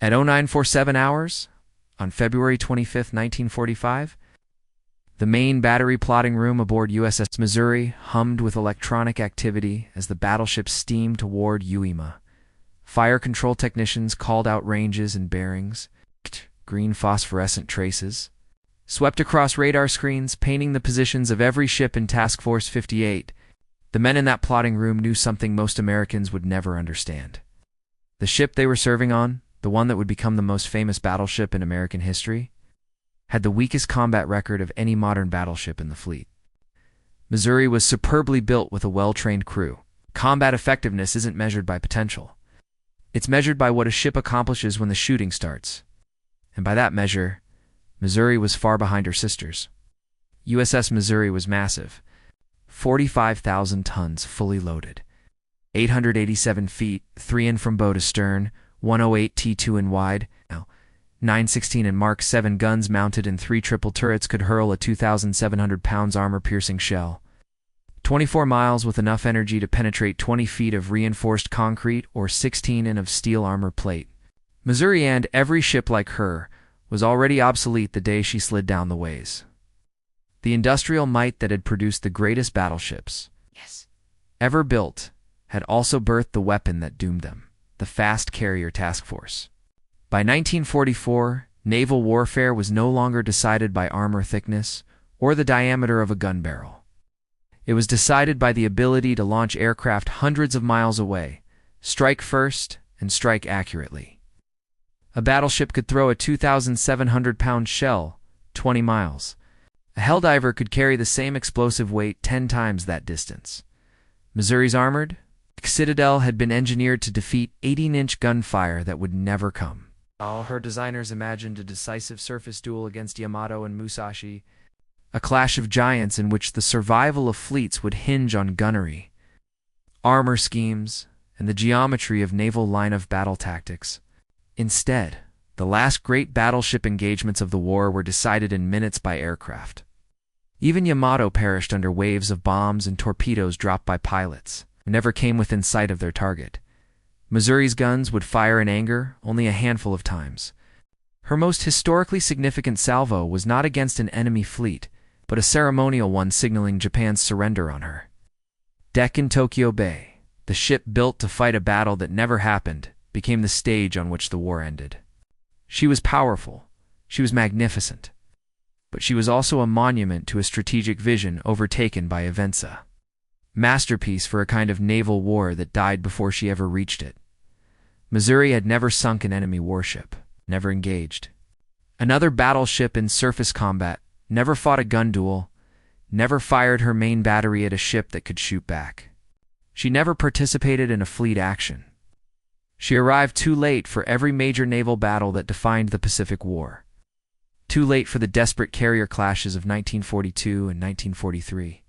At 0947 hours, on February 25, 1945, the main battery plotting room aboard USS Missouri hummed with electronic activity as the battleship steamed toward Iwo Jima. Fire control technicians called out ranges and bearings, green phosphorescent traces, swept across radar screens, painting the positions of every ship in Task Force 58. The men in that plotting room knew something most Americans would never understand. The ship they were serving on, the one that would become the most famous battleship in American history, had the weakest combat record of any modern battleship in the fleet. Missouri was superbly built with a well-trained crew. Combat effectiveness isn't measured by potential. It's measured by what a ship accomplishes when the shooting starts. And by that measure, Missouri was far behind her sisters. USS Missouri was massive, 45,000 tons fully loaded, 887 feet, 3 in from bow to stern, 108 T2 in wide, 916 and Mark 7 guns mounted in 3 triple turrets could hurl a 2,700 pounds armor-piercing shell. 24 miles with enough energy to penetrate 20 feet of reinforced concrete or 16 in of steel armor plate. Missouri, and every ship like her, was already obsolete the day she slid down the ways. The industrial might that had produced the greatest battleships ever built had also birthed the weapon that doomed them, the fast carrier task force. By 1944, naval warfare was no longer decided by armor thickness or the diameter of a gun barrel. It was decided by the ability to launch aircraft hundreds of miles away, strike first, and strike accurately. A battleship could throw a 2,700-pound shell 20 miles. A helldiver could carry the same explosive weight 10 times that distance. Missouri's armored Citadel had been engineered to defeat 18-inch gunfire that would never come. All her designers imagined a decisive surface duel against Yamato and Musashi, a clash of giants in which the survival of fleets would hinge on gunnery, armor schemes, and the geometry of naval line-of-battle tactics. Instead, the last great battleship engagements of the war were decided in minutes by aircraft. Even Yamato perished under waves of bombs and torpedoes dropped by pilots, who never came within sight of their target. Missouri's guns would fire in anger only a handful of times. Her most historically significant salvo was not against an enemy fleet, but a ceremonial one signaling Japan's surrender on her. Deck in Tokyo Bay, the ship built to fight a battle that never happened, became the stage on which the war ended. She was powerful, she was magnificent, but she was also a monument to a strategic vision overtaken by Avenza. Masterpiece for a kind of naval war that died before she ever reached it. Missouri had never sunk an enemy warship, never engaged another battleship in surface combat, never fought a gun duel, never fired her main battery at a ship that could shoot back. She never participated in a fleet action. She arrived too late for every major naval battle that defined the Pacific War. Too late for the desperate carrier clashes of 1942 and 1943.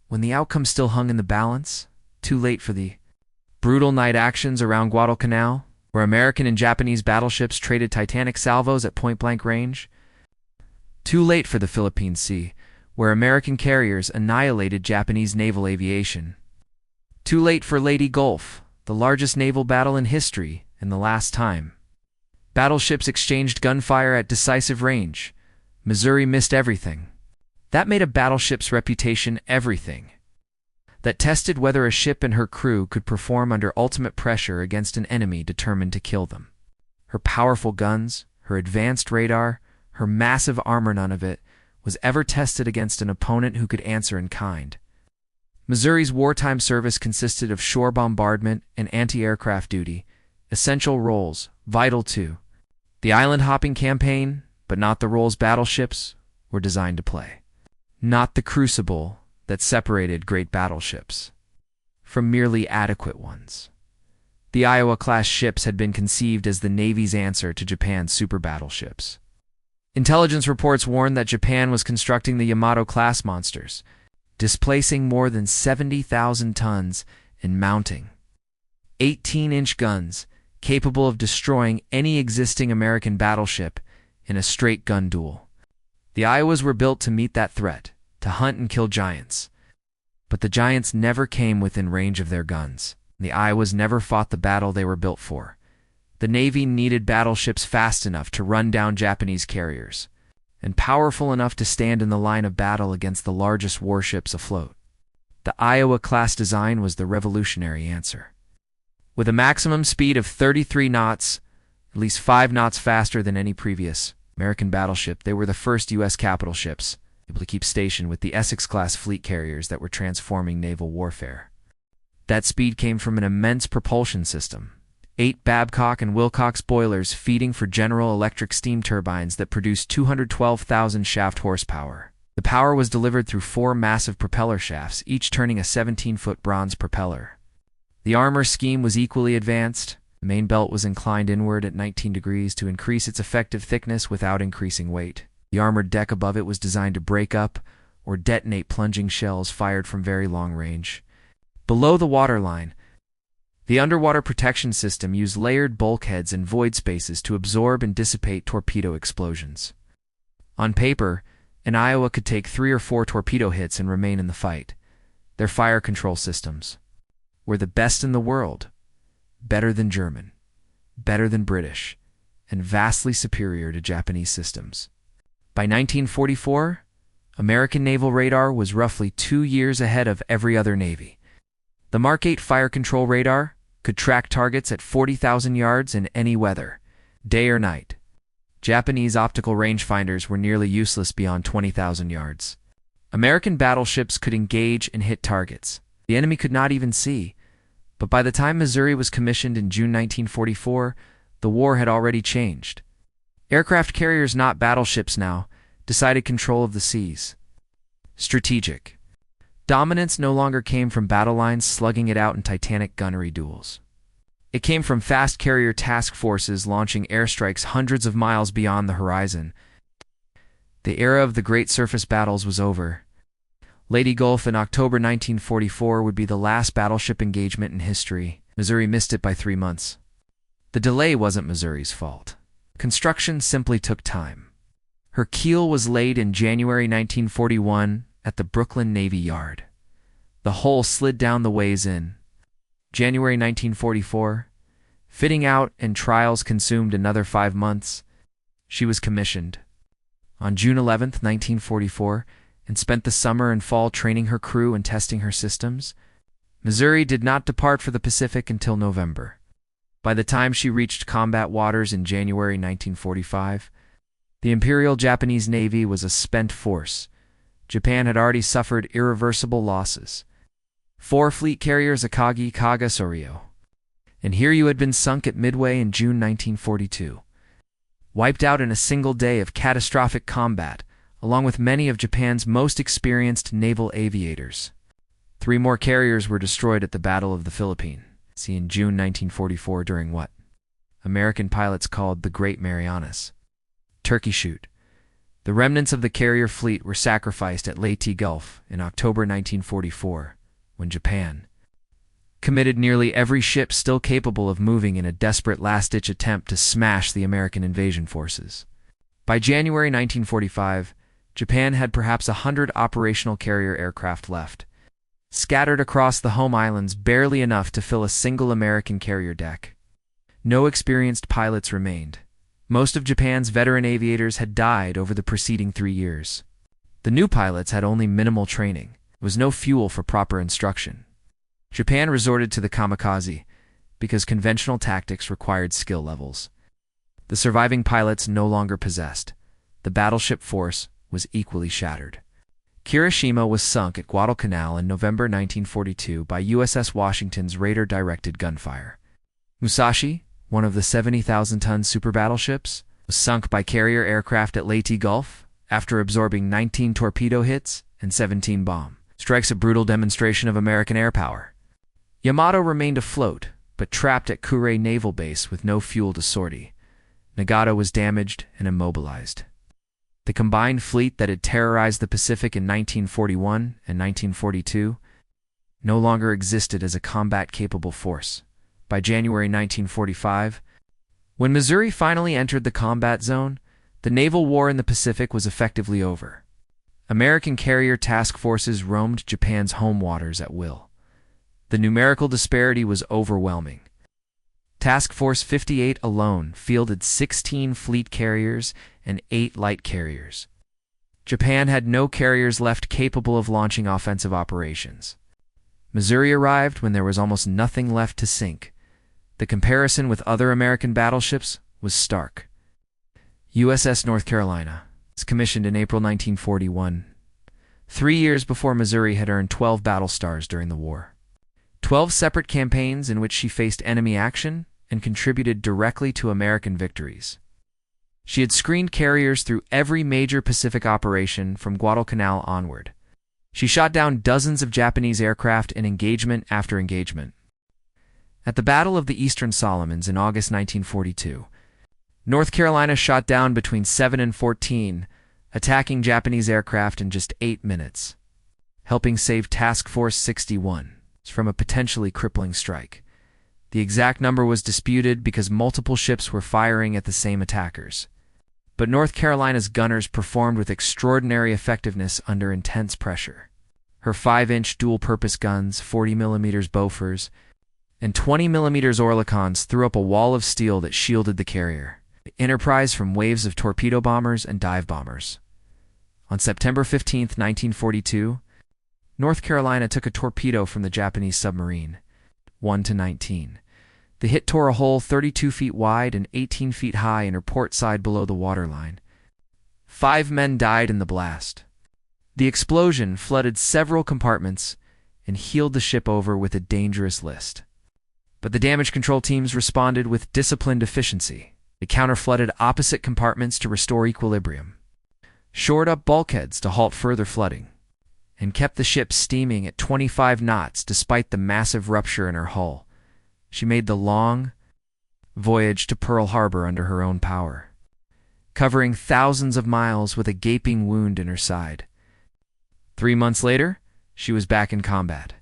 When the outcome still hung in the balance, too late for the brutal night actions around Guadalcanal, where American and Japanese battleships traded Titanic salvos at point-blank range. Too late for the Philippine Sea, where American carriers annihilated Japanese naval aviation. Too late for Leyte Gulf, the largest naval battle in history, and the last time. Battleships exchanged gunfire at decisive range. Missouri missed everything. That made a battleship's reputation everything. That tested whether a ship and her crew could perform under ultimate pressure against an enemy determined to kill them. Her powerful guns, her advanced radar, her massive armor, none of it was ever tested against an opponent who could answer in kind. Missouri's wartime service consisted of shore bombardment and anti-aircraft duty, essential roles, vital to the island-hopping campaign, but not the roles battleships were designed to play. Not the crucible that separated great battleships from merely adequate ones. The Iowa-class ships had been conceived as the Navy's answer to Japan's super battleships. Intelligence reports warned that Japan was constructing the Yamato-class monsters, displacing more than 70,000 tons and mounting 18-inch guns capable of destroying any existing American battleship in a straight gun duel. The Iowas were built to meet that threat, to hunt and kill giants. But the giants never came within range of their guns. The Iowas never fought the battle they were built for. The Navy needed battleships fast enough to run down Japanese carriers, and powerful enough to stand in the line of battle against the largest warships afloat. The Iowa-class design was the revolutionary answer. With a maximum speed of 33 knots, at least 5 knots faster than any previous American battleship, they were the first U.S. capital ships able to keep station with the Essex-class fleet carriers that were transforming naval warfare. That speed came from an immense propulsion system, 8 Babcock and Wilcox boilers feeding for General Electric steam turbines that produced 212,000 shaft horsepower. The power was delivered through 4 massive propeller shafts, each turning a 17-foot bronze propeller. The armor scheme was equally advanced. The main belt was inclined inward at 19 degrees to increase its effective thickness without increasing weight. The armored deck above it was designed to break up or detonate plunging shells fired from very long range. Below the waterline, the underwater protection system used layered bulkheads and void spaces to absorb and dissipate torpedo explosions. On paper, an Iowa could take 3 or 4 torpedo hits and remain in the fight. Their fire control systems were the best in the world, better than German, better than British, and vastly superior to Japanese systems. By 1944, American naval radar was roughly 2 years ahead of every other navy. The Mark 8 fire control radar could track targets at 40,000 yards in any weather, day or night. Japanese optical rangefinders were nearly useless beyond 20,000 yards. American battleships could engage and hit targets the enemy could not even see, but by the time Missouri was commissioned in June 1944, the war had already changed. Aircraft carriers, not battleships now, decided control of the seas. Strategic dominance no longer came from battle lines slugging it out in titanic gunnery duels. It came from fast carrier task forces launching airstrikes hundreds of miles beyond the horizon. The era of the great surface battles was over. Leyte Gulf in October 1944 would be the last battleship engagement in history. Missouri missed it by 3 months. The delay wasn't Missouri's fault. Construction simply took time. Her keel was laid in January 1941 at the Brooklyn Navy Yard. The hull slid down the ways in. January 1944. Fitting out and trials consumed another 5 months. She was commissioned on June 11, 1944, and spent the summer and fall training her crew and testing her systems. Missouri did not depart for the Pacific until November. By the time she reached combat waters in January 1945, the Imperial Japanese Navy was a spent force. Japan had already suffered irreversible losses. 4 fleet carriers Akagi, Kaga, Soryo. And here you had been sunk at Midway in June 1942. Wiped out in a single day of catastrophic combat, along with many of Japan's most experienced naval aviators. 3 more carriers were destroyed at the Battle of the Philippines, in June 1944 during what American pilots called the Great Marianas Turkey Shoot. The remnants of the carrier fleet were sacrificed at Leyte Gulf in October 1944, when Japan committed nearly every ship still capable of moving in a desperate last-ditch attempt to smash the American invasion forces. By January 1945, Japan had perhaps 100 operational carrier aircraft left, scattered across the home islands, barely enough to fill a single American carrier deck. No experienced pilots remained. Most of Japan's veteran aviators had died over the preceding 3 years. The new pilots had only minimal training. There was no fuel for proper instruction. Japan resorted to the kamikaze because conventional tactics required skill levels. The surviving pilots no longer possessed. The battleship force was equally shattered. Kirishima was sunk at Guadalcanal in November 1942 by USS Washington's radar-directed gunfire. Musashi, one of the 70,000-ton super battleships, was sunk by carrier aircraft at Leyte Gulf after absorbing 19 torpedo hits and 17 bomb strikes, a brutal demonstration of American air power. Yamato remained afloat, but trapped at Kure Naval Base with no fuel to sortie. Nagata was damaged and immobilized. The combined fleet that had terrorized the Pacific in 1941 and 1942 no longer existed as a combat-capable force. By January 1945, when Missouri finally entered the combat zone, the naval war in the Pacific was effectively over. American carrier task forces roamed Japan's home waters at will. The numerical disparity was overwhelming. Task Force 58 alone fielded 16 fleet carriers and 8 light carriers. Japan had no carriers left capable of launching offensive operations. Missouri arrived when there was almost nothing left to sink. The comparison with other American battleships was stark. USS North Carolina was commissioned in April 1941, 3 years before Missouri had earned 12 battle stars during the war. 12 separate campaigns in which she faced enemy action and contributed directly to American victories. She had screened carriers through every major Pacific operation from Guadalcanal onward. She shot down dozens of Japanese aircraft in engagement after engagement. At the Battle of the Eastern Solomons in August 1942, North Carolina shot down between 7 and 14, attacking Japanese aircraft in just 8 minutes, helping save Task Force 61 from a potentially crippling strike. The exact number was disputed because multiple ships were firing at the same attackers. But North Carolina's gunners performed with extraordinary effectiveness under intense pressure. Her 5-inch dual-purpose guns, 40mm Bofors, and 20mm Oerlikons threw up a wall of steel that shielded the carrier, the Enterprise, from waves of torpedo bombers and dive bombers. On September 15, 1942, North Carolina took a torpedo from the Japanese submarine, 1-19. The hit tore a hole 32 feet wide and 18 feet high in her port side below the waterline. 5 men died in the blast. The explosion flooded several compartments and heeled the ship over with a dangerous list. But the damage control teams responded with disciplined efficiency. They counter-flooded opposite compartments to restore equilibrium, shored up bulkheads to halt further flooding, and kept the ship steaming at 25 knots despite the massive rupture in her hull. She made the long voyage to Pearl Harbor under her own power, covering thousands of miles with a gaping wound in her side. 3 months later, she was back in combat.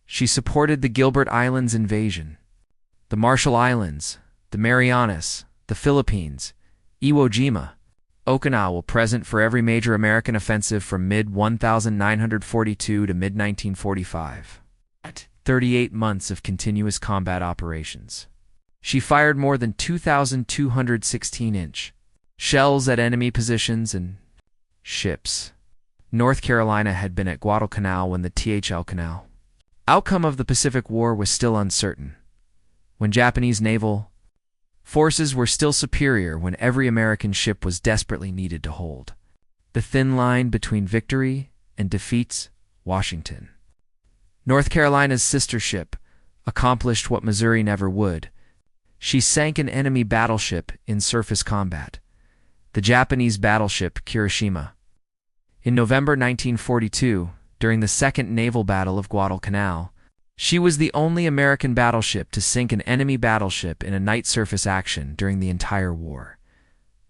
She supported the Gilbert Islands invasion, the Marshall Islands, the Marianas, the Philippines, Iwo Jima, Okinawa, present for every major American offensive from mid-1942 to mid-1945. 38 months of continuous combat operations. She fired more than 2,216-inch shells at enemy positions and ships. North Carolina had been at Guadalcanal when the THL Canal outcome of the Pacific War was still uncertain, when Japanese naval forces were still superior, when every American ship was desperately needed to hold the thin line between victory and defeats Washington. North Carolina's sister ship accomplished what Missouri never would. She sank an enemy battleship in surface combat, the Japanese battleship Kirishima. In November 1942, during the Second Naval Battle of Guadalcanal, she was the only American battleship to sink an enemy battleship in a night surface action during the entire war.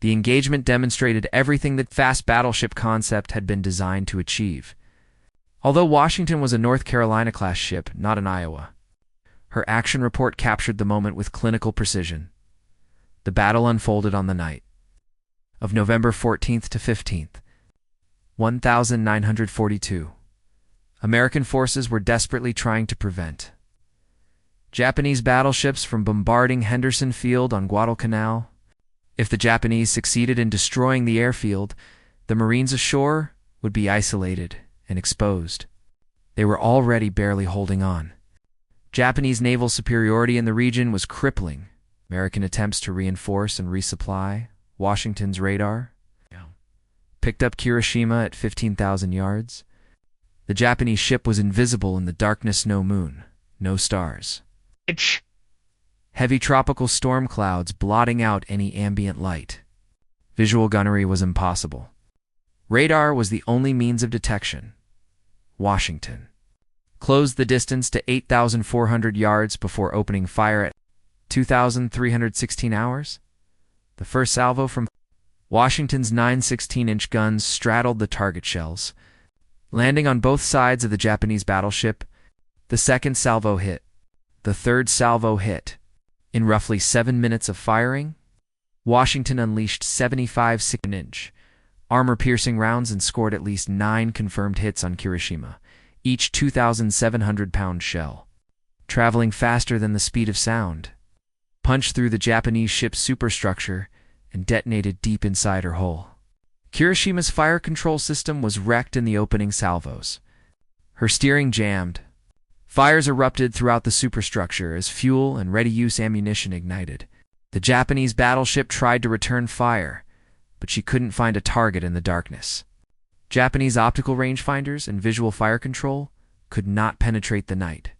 The engagement demonstrated everything that fast battleship concept had been designed to achieve. Although Washington was a North Carolina-class ship, not an Iowa, her action report captured the moment with clinical precision. The battle unfolded on the night of November 14th to 15th, 1942. American forces were desperately trying to prevent Japanese battleships from bombarding Henderson Field on Guadalcanal. If the Japanese succeeded in destroying the airfield, the Marines ashore would be isolated and exposed. They were already barely holding on. Japanese naval superiority in the region was crippling. American attempts to reinforce and resupply Washington's radar picked up Kirishima at 15,000 yards. The Japanese ship was invisible in the darkness, no moon, no stars. Heavy tropical storm clouds blotting out any ambient light. Visual gunnery was impossible. Radar was the only means of detection. Washington closed the distance to 8,400 yards before opening fire at 2,316 hours. The first salvo from Washington's 9 16-inch guns straddled the target shells, landing on both sides of the Japanese battleship. The second salvo hit. The third salvo hit. In roughly 7 minutes of firing, Washington unleashed 75 16-inch armor-piercing rounds and scored at least 9 confirmed hits on Kirishima, each 2,700-pound shell, traveling faster than the speed of sound. punched through the Japanese ship's superstructure and detonated deep inside her hull. Kiroshima's fire control system was wrecked in the opening salvos. Her steering jammed. Fires erupted throughout the superstructure as fuel and ready-use ammunition ignited. The Japanese battleship tried to return fire, but she couldn't find a target in the darkness. Japanese optical rangefinders and visual fire control could not penetrate the night.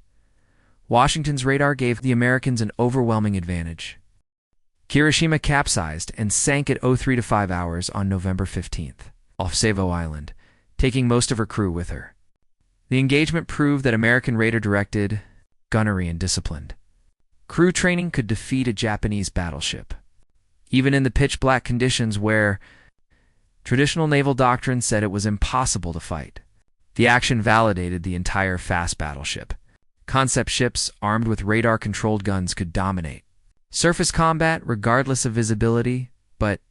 Washington's radar gave the Americans an overwhelming advantage. Kirishima capsized and sank at 03:05 hours on November 15th, off Savo Island, taking most of her crew with her. The engagement proved that American radar-directed, gunnery, and disciplined crew training could defeat a Japanese battleship, even in the pitch-black conditions where traditional naval doctrine said it was impossible to fight. The action validated the entire fast battleship. Concept ships armed with radar-controlled guns could dominate surface combat regardless of visibility, but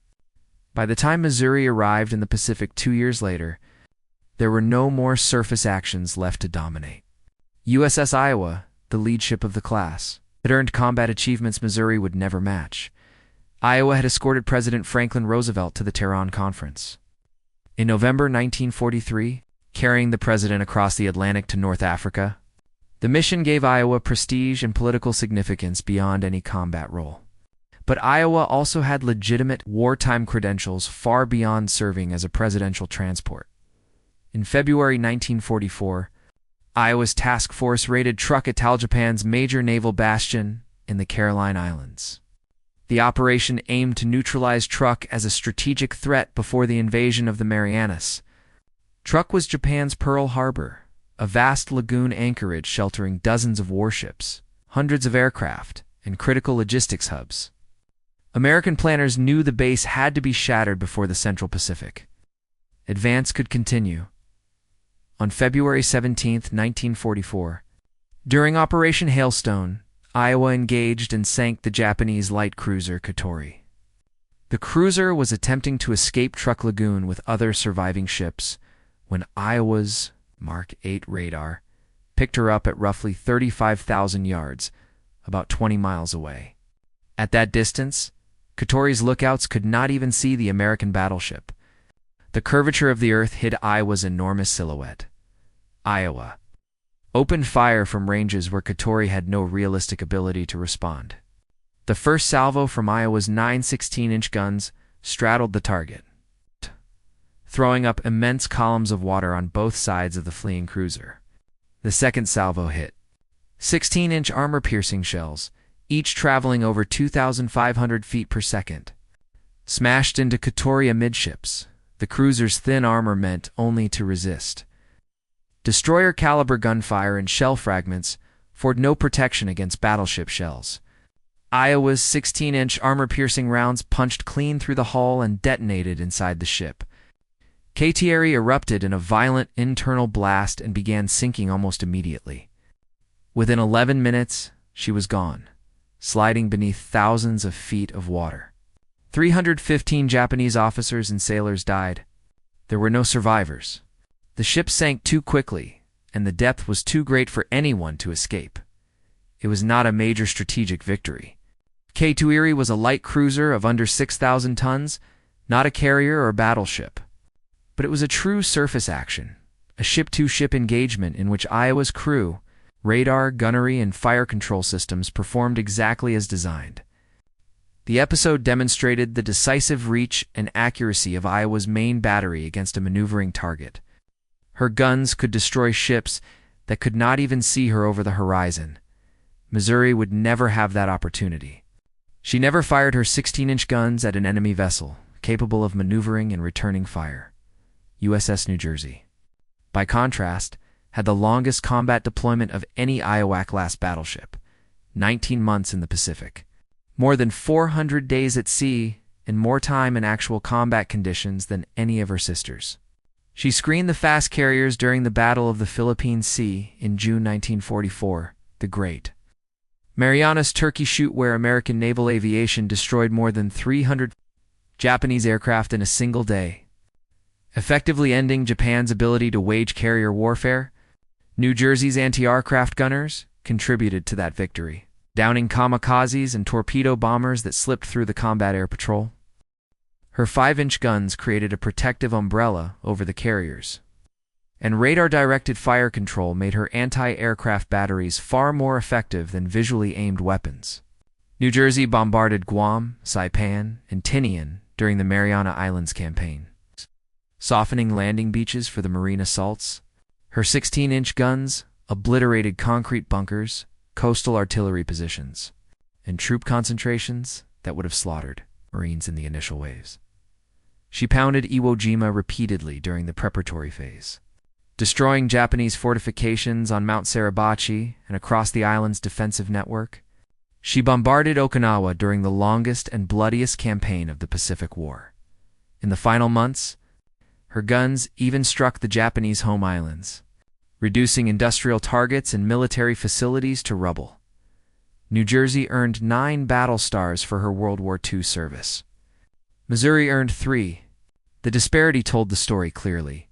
by the time Missouri arrived in the Pacific 2 years later, there were no more surface actions left to dominate. USS Iowa, the lead ship of the class, had earned combat achievements Missouri would never match. Iowa had escorted President Franklin Roosevelt to the Tehran Conference. In November 1943, carrying the president across the Atlantic to North Africa, the mission gave Iowa prestige and political significance beyond any combat role. But Iowa also had legitimate wartime credentials far beyond serving as a presidential transport. In February 1944, Iowa's task force raided Truk Atoll, Japan's major naval bastion in the Caroline Islands. The operation aimed to neutralize Truk as a strategic threat before the invasion of the Marianas. Truk was Japan's Pearl Harbor, a vast lagoon anchorage sheltering dozens of warships, hundreds of aircraft, and critical logistics hubs. American planners knew the base had to be shattered before the Central Pacific advance could continue. On February 17, 1944, during Operation Hailstone, Iowa engaged and sank the Japanese light cruiser Katori. The cruiser was attempting to escape Truk Lagoon with other surviving ships when Iowa's Mark 8 radar picked her up at roughly 35,000 yards, about 20 miles away. At that distance, Katori's lookouts could not even see the American battleship. The curvature of the earth hid Iowa's enormous silhouette. Iowa opened fire from ranges where Katori had no realistic ability to respond. The first salvo from Iowa's 9 16-inch guns straddled the target, throwing up immense columns of water on both sides of the fleeing cruiser. The second salvo hit 16-inch armor-piercing shells, each traveling over 2,500 feet per second, smashed into Katori amidships. The cruiser's thin armor meant only to resist. Destroyer-caliber gunfire and shell fragments afford no protection against battleship shells. Iowa's 16-inch armor-piercing rounds punched clean through the hull and detonated inside the ship. Katori erupted in a violent internal blast and began sinking almost immediately. Within 11 minutes, she was gone, sliding beneath thousands of feet of water. 315 Japanese officers and sailors died. There were no survivors. The ship sank too quickly, and the depth was too great for anyone to escape. It was not a major strategic victory. Katori was a light cruiser of under 6,000 tons, not a carrier or battleship. But it was a true surface action, a ship-to-ship engagement in which Iowa's crew, radar, gunnery, and fire control systems performed exactly as designed. The episode demonstrated the decisive reach and accuracy of Iowa's main battery against a maneuvering target. Her guns could destroy ships that could not even see her over the horizon. Missouri would never have that opportunity. She never fired her 16-inch guns at an enemy vessel, capable of maneuvering and returning fire. USS New Jersey, by contrast, had the longest combat deployment of any Iowa-class battleship, 19 months in the Pacific. More than 400 days at sea, and more time in actual combat conditions than any of her sisters. She screened the fast carriers during the Battle of the Philippine Sea in June 1944, the Great Marianas Turkey Shoot, where American naval aviation destroyed more than 300 Japanese aircraft in a single day, effectively ending Japan's ability to wage carrier warfare. New Jersey's anti-aircraft gunners contributed to that victory. downing kamikazes and torpedo bombers that slipped through the combat air patrol. Her 5-inch guns created a protective umbrella over the carriers, and radar-directed fire control made her anti-aircraft batteries far more effective than visually aimed weapons. New Jersey bombarded Guam, Saipan, and Tinian during the Mariana Islands campaign, softening landing beaches for the marine assaults. Her 16-inch guns obliterated concrete bunkers, coastal artillery positions, and troop concentrations that would have slaughtered Marines in the initial waves. She pounded Iwo Jima repeatedly during the preparatory phase, destroying Japanese fortifications on Mount Suribachi and across the island's defensive network. She bombarded Okinawa during the longest and bloodiest campaign of the Pacific War. In the final months, her guns even struck the Japanese home islands, reducing industrial targets and military facilities to rubble. New Jersey earned 9 battle stars for her World War II service. Missouri earned 3. The disparity told the story clearly.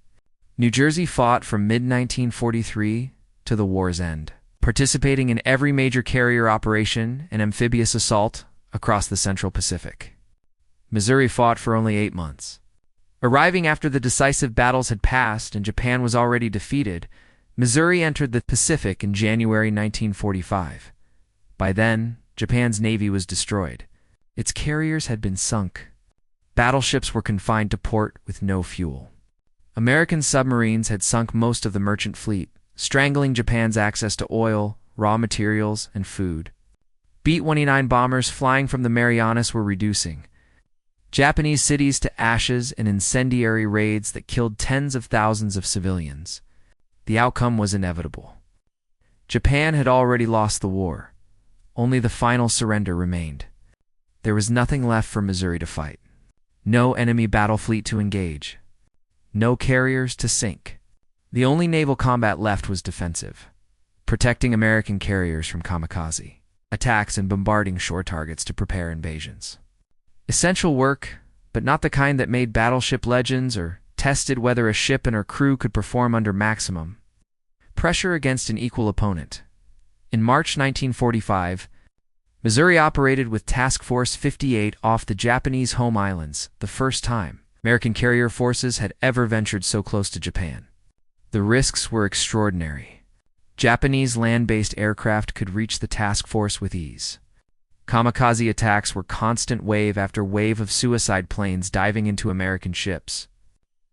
New Jersey fought from mid-1943 to the war's end, participating in every major carrier operation and amphibious assault across the Central Pacific. Missouri fought for only 8 months. Arriving after the decisive battles had passed and Japan was already defeated, Missouri entered the Pacific in January 1945. By then, Japan's navy was destroyed. Its carriers had been sunk. Battleships were confined to port with no fuel. American submarines had sunk most of the merchant fleet, strangling Japan's access to oil, raw materials, and food. B-29 bombers flying from the Marianas were reducing Japanese cities to ashes in incendiary raids that killed tens of thousands of civilians. The outcome was inevitable. Japan had already lost the war. Only the final surrender remained. There was nothing left for Missouri to fight. No enemy battle fleet to engage. No carriers to sink. The only naval combat left was defensive, protecting American carriers from kamikaze attacks and bombarding shore targets to prepare invasions. Essential work, but not the kind that made battleship legends or tested whether a ship and her crew could perform under maximum pressure against an equal opponent. In March 1945, Missouri operated with Task Force 58 off the Japanese home islands, the first time American carrier forces had ever ventured so close to Japan. The risks were extraordinary. Japanese land-based aircraft could reach the task force with ease. Kamikaze attacks were constant wave after wave of suicide planes diving into American ships.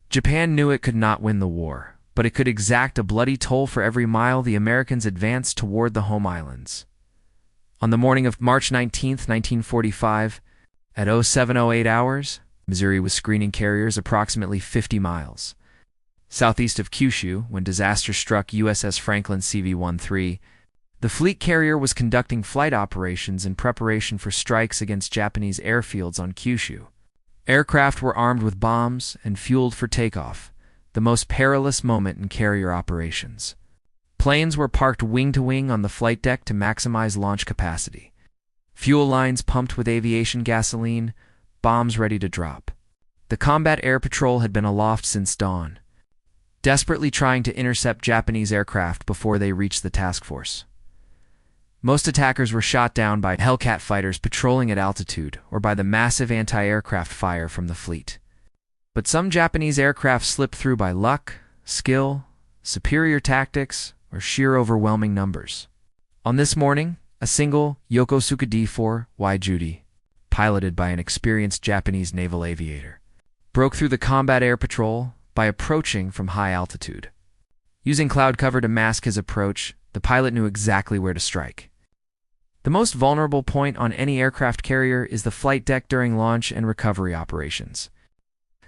Japan knew it could not win the war, but it could exact a bloody toll for every mile the Americans advanced toward the home islands. On the morning of March 19, 1945, at 07:08 hours, Missouri was screening carriers approximately 50 miles southeast of Kyushu when disaster struck USS Franklin CV-13. The fleet carrier was conducting flight operations in preparation for strikes against Japanese airfields on Kyushu. Aircraft were armed with bombs and fueled for takeoff, the most perilous moment in carrier operations. Planes were parked wing-to-wing on the flight deck to maximize launch capacity. Fuel lines pumped with aviation gasoline, bombs ready to drop. The combat air patrol had been aloft since dawn, desperately trying to intercept Japanese aircraft before they reached the task force. Most attackers were shot down by Hellcat fighters patrolling at altitude or by the massive anti-aircraft fire from the fleet. But some Japanese aircraft slipped through by luck, skill, superior tactics, or sheer overwhelming numbers. On this morning, a single Yokosuka D-4Y Judy, piloted by an experienced Japanese naval aviator, broke through the combat air patrol by approaching from high altitude. Using cloud cover to mask his approach, the pilot knew exactly where to strike. The most vulnerable point on any aircraft carrier is the flight deck during launch and recovery operations.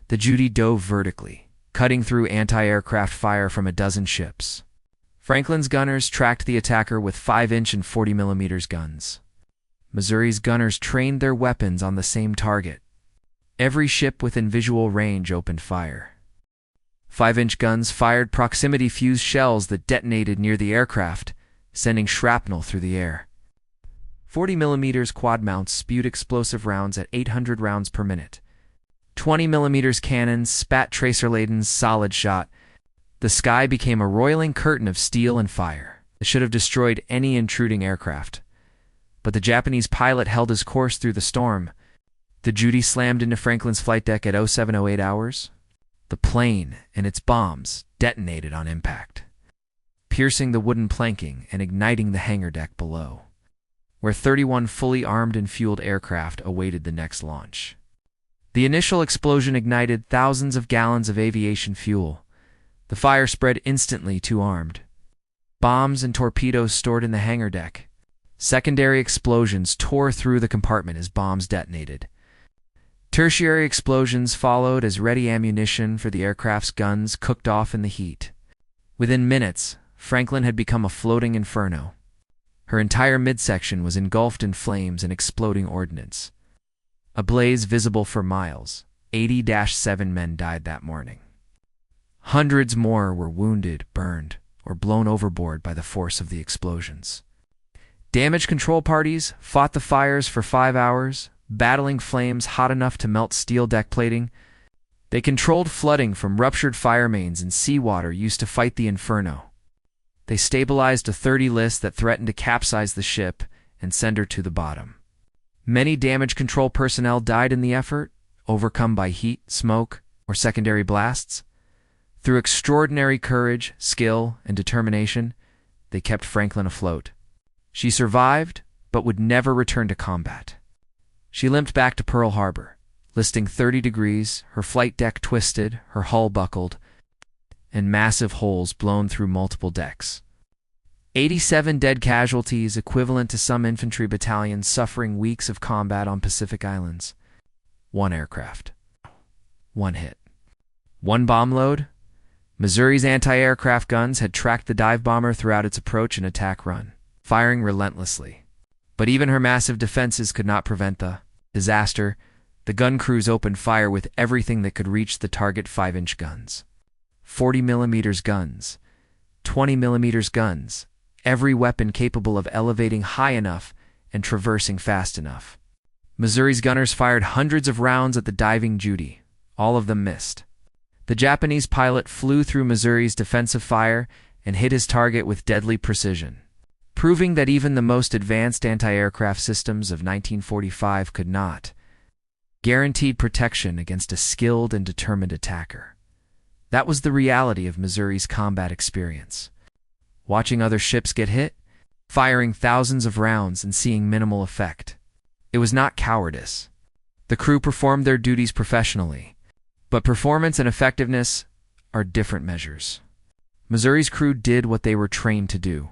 The Judy dove vertically, cutting through anti-aircraft fire from a dozen ships. Franklin's gunners tracked the attacker with 5-inch and 40mm guns. Missouri's gunners trained their weapons on the same target. Every ship within visual range opened fire. 5-inch guns fired proximity-fused shells that detonated near the aircraft, sending shrapnel through the air. 40mm quad mounts spewed explosive rounds at 800 rounds per minute. 20mm cannons spat tracer-laden solid shot. The sky became a roiling curtain of steel and fire that should have destroyed any intruding aircraft. but the Japanese pilot held his course through the storm. The Judy slammed into Franklin's flight deck at 0708 hours. The plane and its bombs detonated on impact, piercing the wooden planking and igniting the hangar deck below, where 31 fully armed and fueled aircraft awaited the next launch. The initial explosion ignited thousands of gallons of aviation fuel. The fire spread instantly to armed bombs and torpedoes stored in the hangar deck. Secondary explosions tore through the compartment as bombs detonated. Tertiary explosions followed as ready ammunition for the aircraft's guns cooked off in the heat. Within minutes, Franklin had become a floating inferno. Her entire midsection was engulfed in flames and exploding ordnance. A blaze visible for miles. 80-7 men died that morning. Hundreds more were wounded, burned, or blown overboard by the force of the explosions. Damage control parties fought the fires for 5 hours, battling flames hot enough to melt steel deck plating. They controlled flooding from ruptured fire mains and seawater used to fight the inferno. They stabilized a 30 list that threatened to capsize the ship and send her to the bottom. Many damage control personnel died in the effort, overcome by heat, smoke, or secondary blasts. Through extraordinary courage, skill, and determination, they kept Franklin afloat. She survived, but would never return to combat. She limped back to Pearl Harbor, listing 30 degrees, her flight deck twisted, her hull buckled, and massive holes blown through multiple decks. 87 dead casualties, equivalent to some infantry battalions suffering weeks of combat on Pacific Islands. 1 aircraft. 1 hit. 1 bomb load. Missouri's anti-aircraft guns had tracked the dive bomber throughout its approach and attack run, firing relentlessly. But even her massive defenses could not prevent the disaster. The gun crews opened fire with everything that could reach the target 5-inch guns. 40mm guns, 20mm guns, every weapon capable of elevating high enough and traversing fast enough. Missouri's gunners fired hundreds of rounds at the diving Judy. All of them missed. The Japanese pilot flew through Missouri's defensive fire and hit his target with deadly precision, proving that even the most advanced anti-aircraft systems of 1945 could not guaranteed protection against a skilled and determined attacker. That was the reality of Missouri's combat experience. Watching other ships get hit, firing thousands of rounds and seeing minimal effect. It was not cowardice. The crew performed their duties professionally, but performance and effectiveness are different measures. Missouri's crew did what they were trained to do.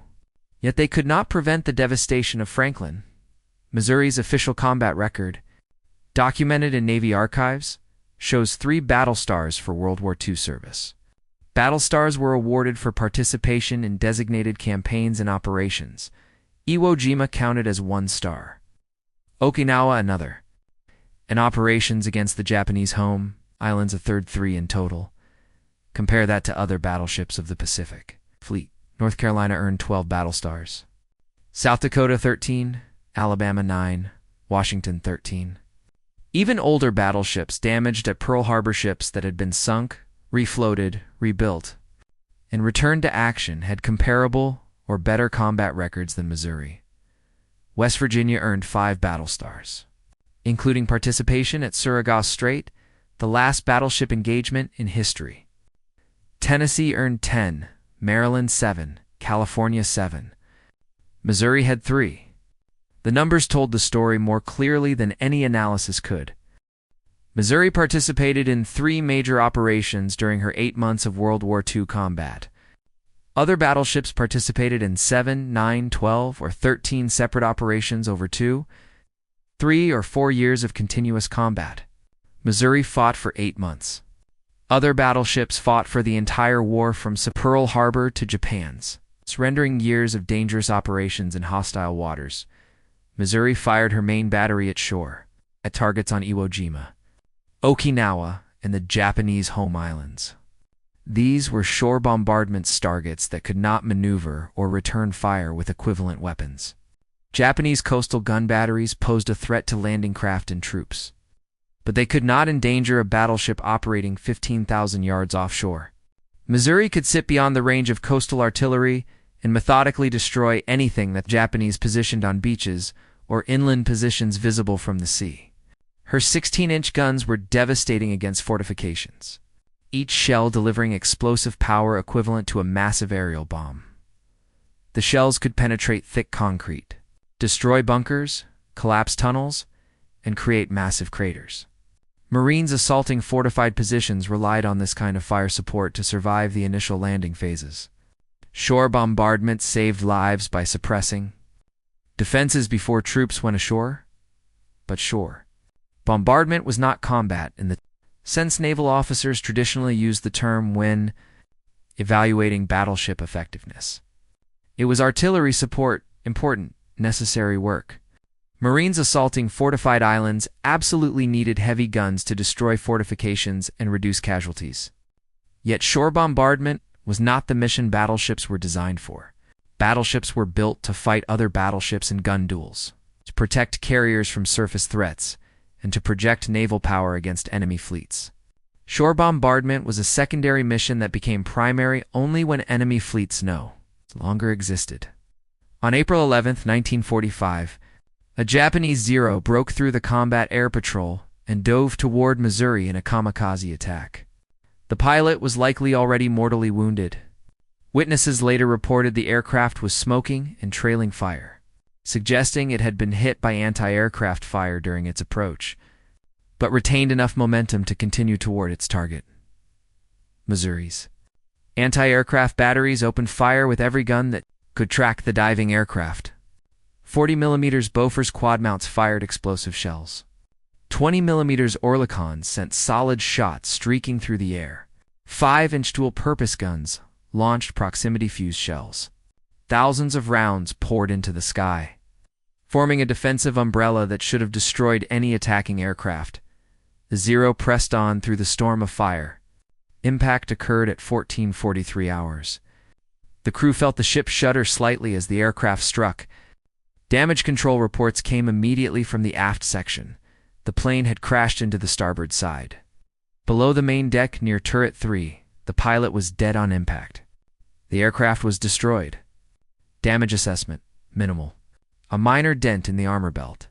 Yet they could not prevent the devastation of Franklin. Missouri's official combat record, documented in Navy archives, shows 3 battle stars for World War II service. Battle stars were awarded for participation in designated campaigns and operations. Iwo Jima counted as 1 star. Okinawa another. And operations against the Japanese home islands a third 3 in total. Compare that to other battleships of the Pacific Fleet. North Carolina earned 12 battle stars. South Dakota 13, Alabama 9, Washington 13. Even older battleships damaged at Pearl Harbor ships that had been sunk, refloated, rebuilt, and returned to action had comparable or better combat records than Missouri. West Virginia earned 5 battle stars, including participation at Surigao Strait, the last battleship engagement in history. Tennessee earned 10, Maryland 7, California 7. Missouri had 3. The numbers told the story more clearly than any analysis could. Missouri participated in 3 major operations during her 8 months of World War II combat. Other battleships participated in 7, 9, 12, or 13 separate operations over 2, 3, or 4 years of continuous combat. Missouri fought for 8 months. Other battleships fought for the entire war from Pearl Harbor to Japan's, surrendering years of dangerous operations in hostile waters. Missouri fired her main battery at shore, at targets on Iwo Jima, Okinawa, and the Japanese home islands. These were shore bombardment targets that could not maneuver or return fire with equivalent weapons. Japanese coastal gun batteries posed a threat to landing craft and troops, but they could not endanger a battleship operating 15,000 yards offshore. Missouri could sit beyond the range of coastal artillery and methodically destroy anything that the Japanese positioned on beaches or inland positions visible from the sea. Her 16-inch guns were devastating against fortifications, each shell delivering explosive power equivalent to a massive aerial bomb. The shells could penetrate thick concrete, destroy bunkers, collapse tunnels, and create massive craters. Marines assaulting fortified positions relied on this kind of fire support to survive the initial landing phases. Shore bombardment saved lives by suppressing defenses before troops went ashore. But shore bombardment was not combat in the sense naval officers traditionally used the term when evaluating battleship effectiveness. It was artillery support, important, necessary work. Marines assaulting fortified islands absolutely needed heavy guns to destroy fortifications and reduce casualties. Yet shore bombardment was not the mission battleships were designed for. Battleships were built to fight other battleships in gun duels, to protect carriers from surface threats, and to project naval power against enemy fleets. Shore bombardment was a secondary mission that became primary only when enemy fleets no longer existed. On April 11, 1945, a Japanese Zero broke through the combat air patrol and dove toward Missouri in a kamikaze attack. The pilot was likely already mortally wounded. Witnesses later reported the aircraft was smoking and trailing fire, suggesting it had been hit by anti-aircraft fire during its approach, but retained enough momentum to continue toward its target. Missouri's anti-aircraft batteries opened fire with every gun that could track the diving aircraft. 40mm Bofors quad mounts fired explosive shells. 20mm Oerlikons sent solid shots streaking through the air. 5-inch dual-purpose guns launched proximity fuse shells. Thousands of rounds poured into the sky, forming a defensive umbrella that should have destroyed any attacking aircraft. The Zero pressed on through the storm of fire. Impact occurred at 14:43 hours. The crew felt the ship shudder slightly as the aircraft struck. Damage control reports came immediately from the aft section. The plane had crashed into the starboard side. Below the main deck near Turret 3, the pilot was dead on impact. The aircraft was destroyed. Damage assessment, minimal. A minor dent in the armor belt.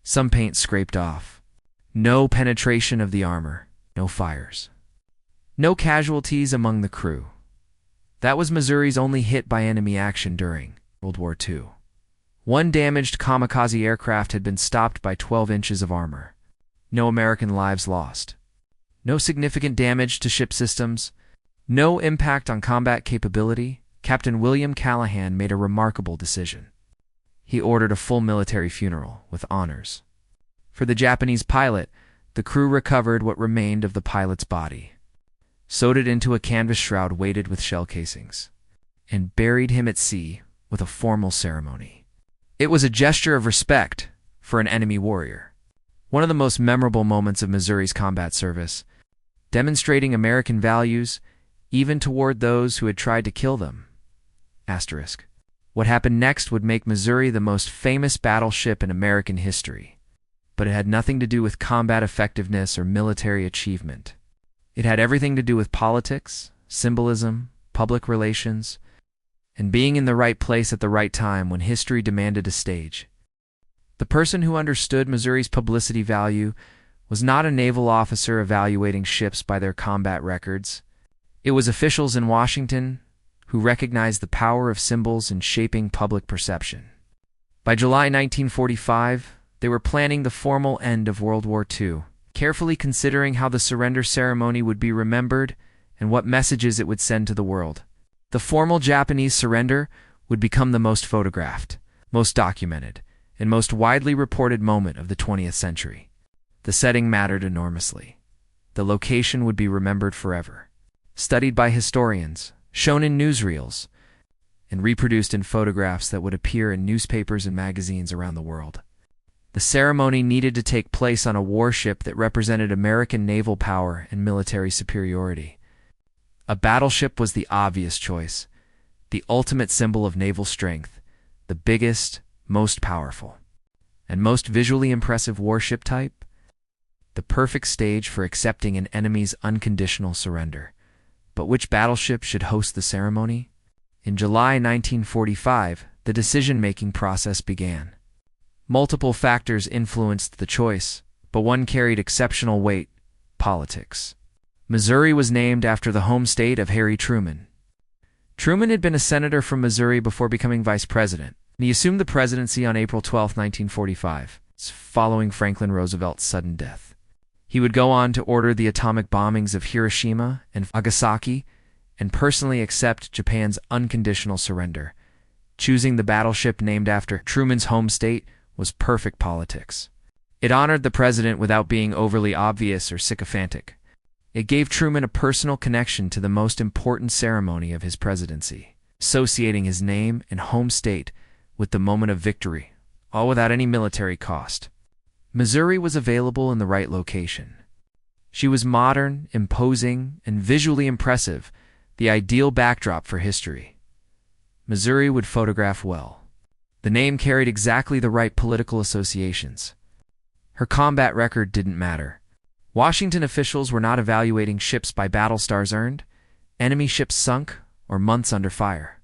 Some paint scraped off. No penetration of the armor. No fires. No casualties among the crew. That was Missouri's only hit by enemy action during World War II. One damaged kamikaze aircraft had been stopped by 12 inches of armor. No American lives lost. No significant damage to ship systems. No impact on combat capability. Captain William Callahan made a remarkable decision. He ordered a full military funeral with honors. For the Japanese pilot, the crew recovered what remained of the pilot's body, sewed it into a canvas shroud weighted with shell casings, and buried him at sea with a formal ceremony. It was a gesture of respect for an enemy warrior. One of the most memorable moments of Missouri's combat service, demonstrating American values even toward those who had tried to kill them. Asterisk. What happened next would make Missouri the most famous battleship in American history, but it had nothing to do with combat effectiveness or military achievement. It had everything to do with politics, symbolism, public relations, and being in the right place at the right time when history demanded a stage. The person who understood Missouri's publicity value was not a naval officer evaluating ships by their combat records. It was officials in Washington who recognized the power of symbols in shaping public perception. By July 1945, they were planning the formal end of World War II, carefully considering how the surrender ceremony would be remembered and what messages it would send to the world. The formal Japanese surrender would become the most photographed, most documented, and most widely reported moment of the 20th century. The setting mattered enormously. The location would be remembered forever, studied by historians, shown in newsreels, and reproduced in photographs that would appear in newspapers and magazines around the world. The ceremony needed to take place on a warship that represented American naval power and military superiority. A battleship was the obvious choice, the ultimate symbol of naval strength, the biggest, most powerful, and most visually impressive warship type, the perfect stage for accepting an enemy's unconditional surrender. But which battleship should host the ceremony? In July 1945, the decision-making process began. Multiple factors influenced the choice, but one carried exceptional weight: politics. Missouri was named after the home state of Harry Truman. Truman had been a senator from Missouri before becoming vice president, and he assumed the presidency on April 12, 1945, following Franklin Roosevelt's sudden death. He would go on to order the atomic bombings of Hiroshima and Nagasaki and personally accept Japan's unconditional surrender. Choosing the battleship named after Truman's home state was perfect politics. It honored the president without being overly obvious or sycophantic. It gave Truman a personal connection to the most important ceremony of his presidency, associating his name and home state with the moment of victory, all without any military cost. Missouri was available in the right location. She was modern, imposing, and visually impressive, the ideal backdrop for history. Missouri would photograph well. The name carried exactly the right political associations. Her combat record didn't matter. Washington officials were not evaluating ships by battle stars earned, enemy ships sunk, or months under fire.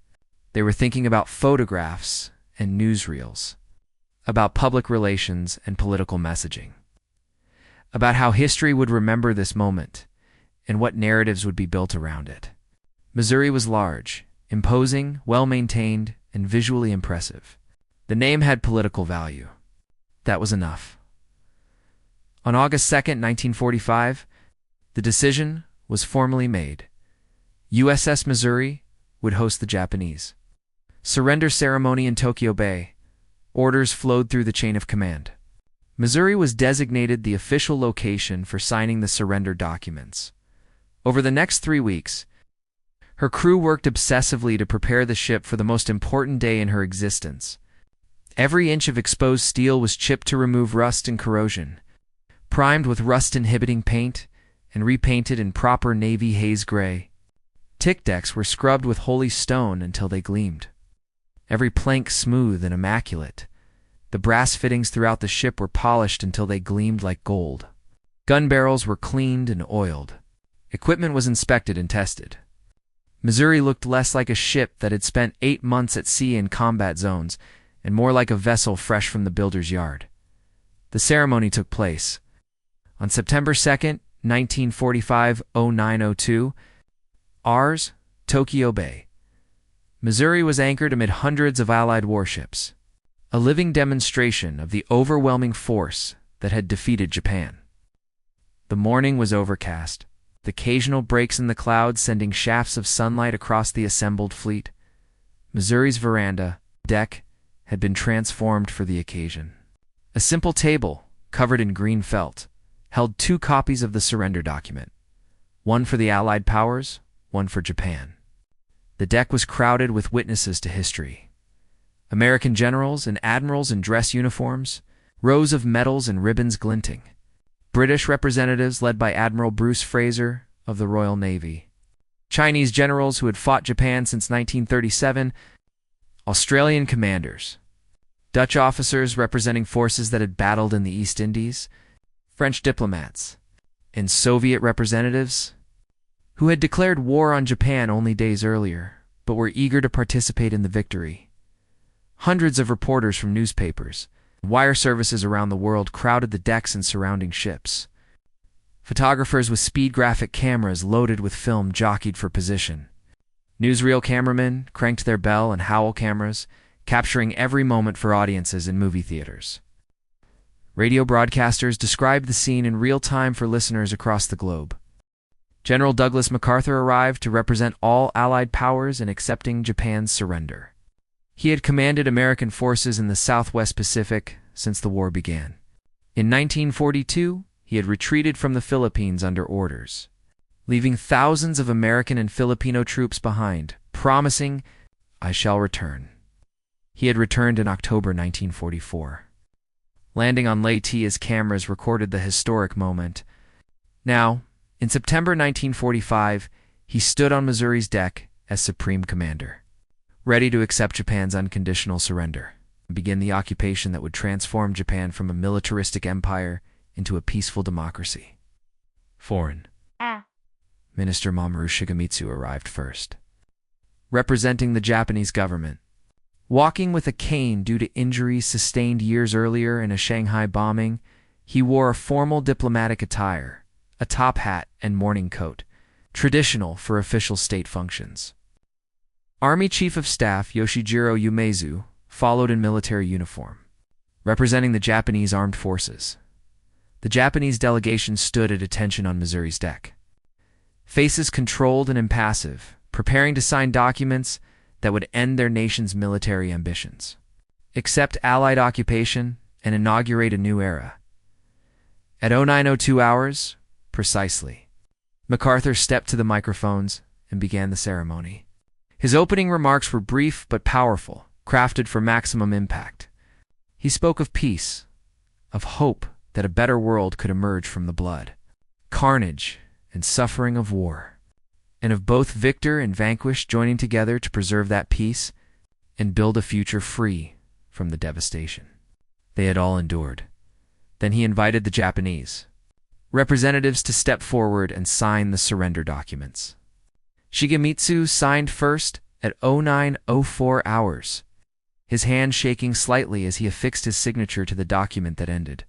They were thinking about photographs and newsreels, about public relations and political messaging, about how history would remember this moment and what narratives would be built around it. Missouri was large, imposing, well-maintained, and visually impressive. The name had political value. That was enough. On August 2, 1945, the decision was formally made. USS Missouri would host the Japanese surrender ceremony in Tokyo Bay. Orders flowed through the chain of command. Missouri was designated the official location for signing the surrender documents. Over the next 3 weeks, her crew worked obsessively to prepare the ship for the most important day in her existence. Every inch of exposed steel was chipped to remove rust and corrosion, primed with rust-inhibiting paint, and repainted in proper navy haze gray. Tick decks were scrubbed with holy stone until they gleamed. Every plank smooth and immaculate. The brass fittings throughout the ship were polished until they gleamed like gold. Gun barrels were cleaned and oiled. Equipment was inspected and tested. Missouri looked less like a ship that had spent 8 months at sea in combat zones and more like a vessel fresh from the builder's yard. The ceremony took place on September 2nd, 1945, 0902, Ars, Tokyo Bay. Missouri was anchored amid hundreds of Allied warships, a living demonstration of the overwhelming force that had defeated Japan. The morning was overcast, with occasional breaks in the clouds sending shafts of sunlight across the assembled fleet. Missouri's veranda, deck, had been transformed for the occasion. A simple table, covered in green felt, held 2 copies of the surrender document, one for the Allied powers, one for Japan. The deck was crowded with witnesses to history. American generals and admirals in dress uniforms, rows of medals and ribbons glinting. British representatives led by Admiral Bruce Fraser of the Royal Navy. Chinese generals who had fought Japan since 1937. Australian commanders. Dutch officers representing forces that had battled in the East Indies. French diplomats. And Soviet representatives who had declared war on Japan only days earlier, but were eager to participate in the victory. Hundreds of reporters from newspapers and wire services around the world crowded the decks and surrounding ships. Photographers with speed graphic cameras loaded with film jockeyed for position. Newsreel cameramen cranked their Bell and Howell cameras, capturing every moment for audiences in movie theaters. Radio broadcasters described the scene in real time for listeners across the globe. General Douglas MacArthur arrived to represent all Allied powers in accepting Japan's surrender. He had commanded American forces in the Southwest Pacific since the war began. In 1942, he had retreated from the Philippines under orders, leaving thousands of American and Filipino troops behind, promising, "I shall return." He had returned in October 1944. Landing on Leyte, his cameras recorded the historic moment. Now, in September 1945, he stood on Missouri's deck as Supreme Commander, ready to accept Japan's unconditional surrender and begin the occupation that would transform Japan from a militaristic empire into a peaceful democracy. Foreign Minister Mamoru Shigemitsu arrived first. Representing the Japanese government, Walking with a cane due to injuries sustained years earlier in a Shanghai bombing, he wore a formal diplomatic attire, a top hat and morning coat, traditional for official state functions. Army Chief of Staff Yoshijiro Umezu followed in military uniform, representing the Japanese armed forces. The Japanese delegation stood at attention on Missouri's deck. Faces controlled and impassive, preparing to sign documents that would end their nation's military ambitions, accept Allied occupation, and inaugurate a new era. At 09:02 hours, precisely, MacArthur stepped to the microphones and began the ceremony. His opening remarks were brief but powerful, crafted for maximum impact. He spoke of peace, of hope that a better world could emerge from the blood, carnage, and suffering of war, and of both victor and vanquished joining together to preserve that peace and build a future free from the devastation they had all endured. Then he invited the Japanese representatives to step forward and sign the surrender documents. Shigemitsu signed first at 09:04 hours, his hand shaking slightly as he affixed his signature to the document that ended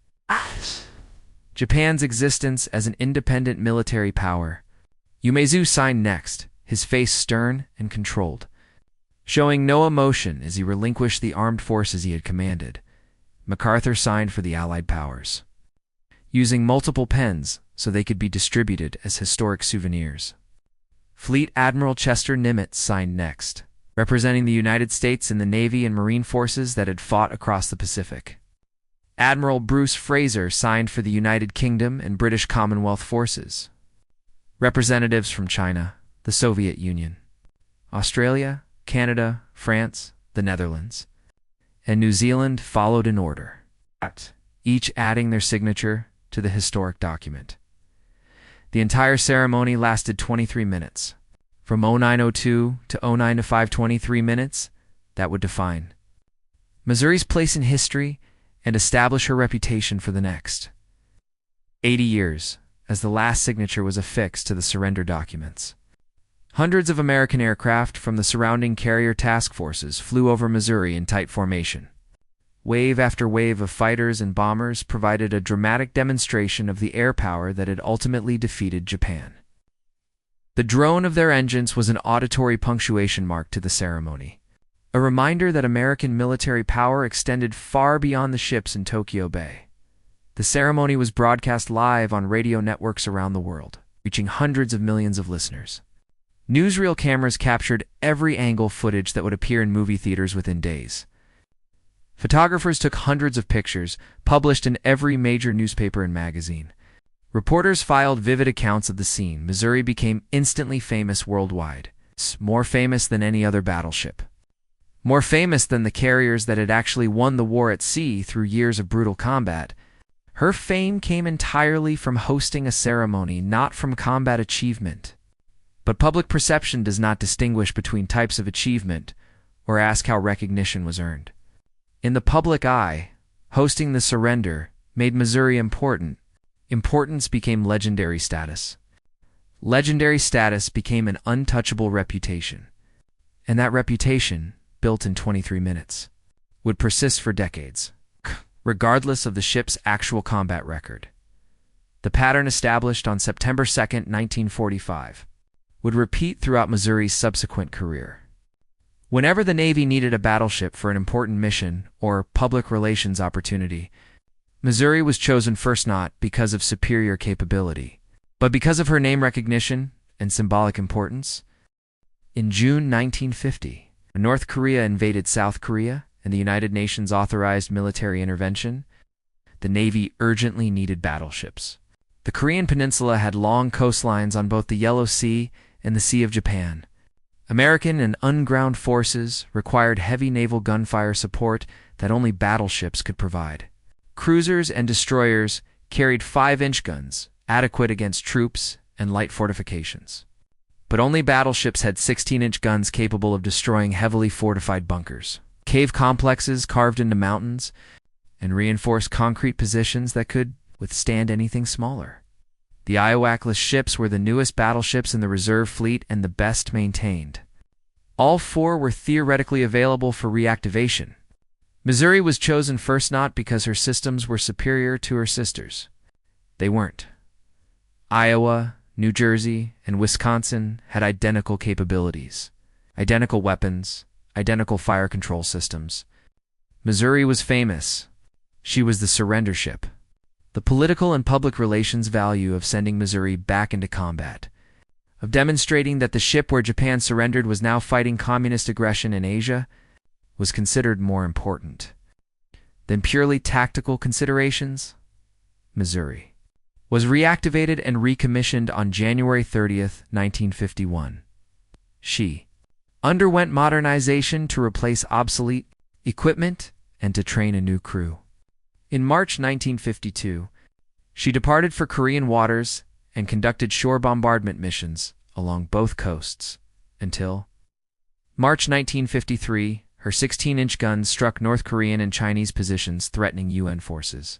Japan's existence as an independent military power. Umezu signed next, his face stern and controlled, showing no emotion as he relinquished the armed forces he had commanded. MacArthur signed for the Allied powers, using multiple pens so they could be distributed as historic souvenirs. Fleet Admiral Chester Nimitz signed next, representing the United States in the Navy and Marine forces that had fought across the Pacific. Admiral Bruce Fraser signed for the United Kingdom and British Commonwealth forces. Representatives from China, the Soviet Union, Australia, Canada, France, the Netherlands, and New Zealand followed in order, each adding their signature to the historic document. The entire ceremony lasted 23 minutes. From 09:02 to 09:05, minutes, that would define Missouri's place in history and establish her reputation for the next 80 years, as the last signature was affixed to the surrender documents. Hundreds of American aircraft from the surrounding carrier task forces flew over Missouri in tight formation. Wave after wave of fighters and bombers provided a dramatic demonstration of the air power that had ultimately defeated Japan. The drone of their engines was an auditory punctuation mark to the ceremony, a reminder that American military power extended far beyond the ships in Tokyo Bay. The ceremony was broadcast live on radio networks around the world, reaching hundreds of millions of listeners. Newsreel cameras captured every angle footage that would appear in movie theaters within days. Photographers took hundreds of pictures, published in every major newspaper and magazine. Reporters filed vivid accounts of the scene. Missouri became instantly famous worldwide, more famous than any other battleship, more famous than the carriers that had actually won the war at sea through years of brutal combat. Her fame came entirely from hosting a ceremony, not from combat achievement. But public perception does not distinguish between types of achievement or ask how recognition was earned. In the public eye, hosting the surrender made Missouri important. Importance became legendary status. Legendary status became an untouchable reputation. And that reputation, built in 23 minutes, would persist for decades, regardless of the ship's actual combat record. The pattern established on September 2, 1945, would repeat throughout Missouri's subsequent career. Whenever the Navy needed a battleship for an important mission or public relations opportunity, Missouri was chosen first, not because of superior capability, but because of her name recognition and symbolic importance. In June 1950, North Korea invaded South Korea and the United Nations authorized military intervention. The Navy urgently needed battleships. The Korean peninsula had long coastlines on both the Yellow Sea and the Sea of Japan. American and unground forces required heavy naval gunfire support that only battleships could provide. Cruisers and destroyers carried 5-inch guns, adequate against troops and light fortifications. But only battleships had 16-inch guns capable of destroying heavily fortified bunkers, cave complexes carved into mountains, and reinforced concrete positions that could withstand anything smaller. The Iowa-class ships were the newest battleships in the reserve fleet and the best maintained. All four were theoretically available for reactivation. Missouri was chosen first not because her systems were superior to her sisters. They weren't. Iowa, New Jersey, and Wisconsin had identical capabilities, identical weapons, identical fire control systems. Missouri was famous. She was the surrender ship. The political and public relations value of sending Missouri back into combat, of demonstrating that the ship where Japan surrendered was now fighting communist aggression in Asia, was considered more important than purely tactical considerations. Missouri was reactivated and recommissioned on January 30th, 1951. She underwent modernization to replace obsolete equipment and to train a new crew. In March 1952, she departed for Korean waters and conducted shore bombardment missions along both coasts until March 1953. Her 16-inch guns struck North Korean and Chinese positions threatening UN forces,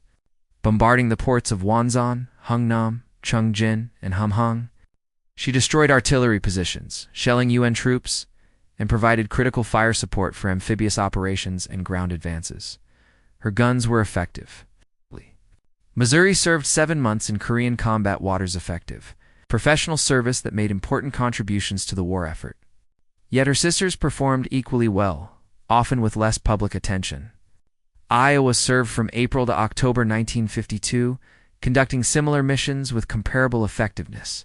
bombarding the ports of Wonsan, Hungnam, Chongjin, and Hamhung. She destroyed artillery positions, shelling UN troops, and provided critical fire support for amphibious operations and ground advances. Her guns were effective. Missouri served 7 months in Korean combat waters effective, professional service that made important contributions to the war effort. Yet her sisters performed equally well, often with less public attention. Iowa served from April to October 1952, conducting similar missions with comparable effectiveness.